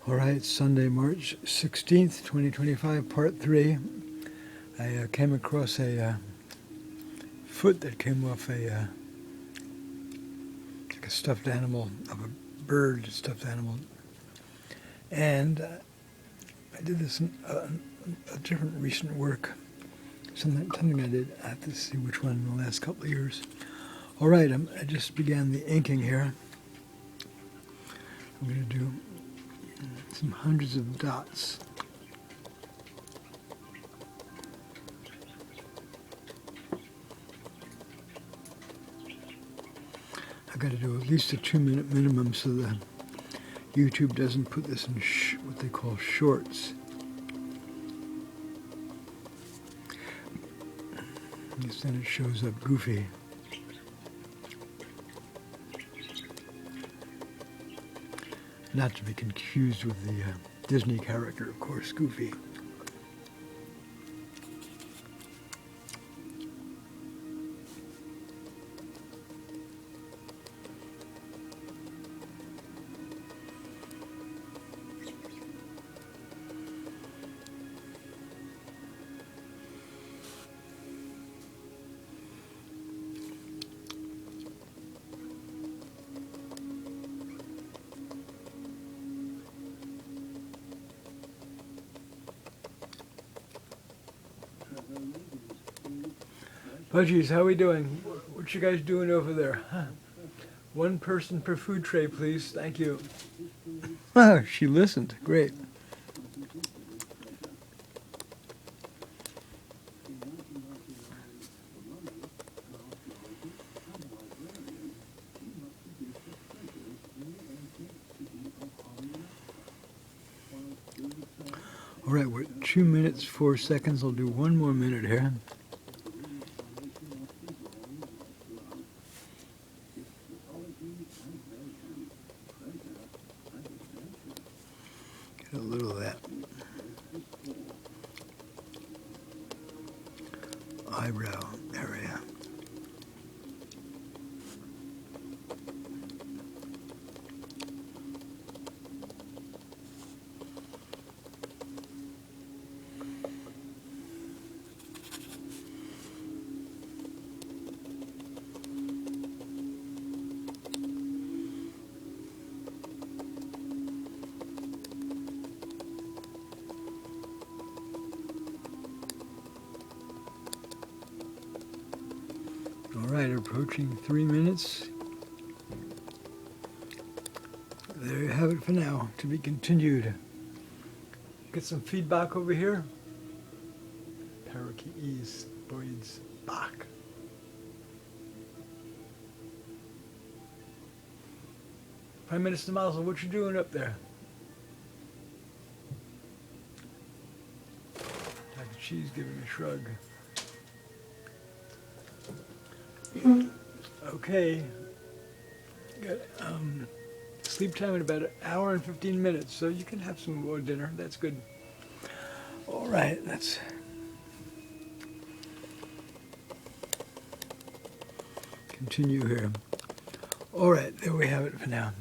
All right, Sunday, March 16th, 2025, part 3. I came across a foot that came off like a stuffed animal, of a bird stuffed animal. And I did this in a different recent work, something I did. I have to see which one in the last couple of years. All right, I just began the inking here. I'm going to do some hundreds of dots. I've got to do at least a 2-minute minimum so that YouTube doesn't put this in what they call shorts. Because then it shows up goofy. Not to be confused with the Disney character, of course, Goofy. Budgies, how we doing? What you guys doing over there? Huh? One person per food tray, please. Thank you. Oh, she listened. Great. All right, we're at 2 minutes, 4 seconds. I'll do one more minute here. Get a little of that eyebrow area. All right, approaching 3 minutes. There you have it for now, to be continued. Get some feedback over here. Parakeets, birds, back. Prime Minister Mazel, what you doing up there? Dr. Cheese giving a shrug. Okay, got sleep time in about 1 hour and 15 minutes, so you can have some more dinner. That's good. All right, let's continue here. All right, there we have it for now.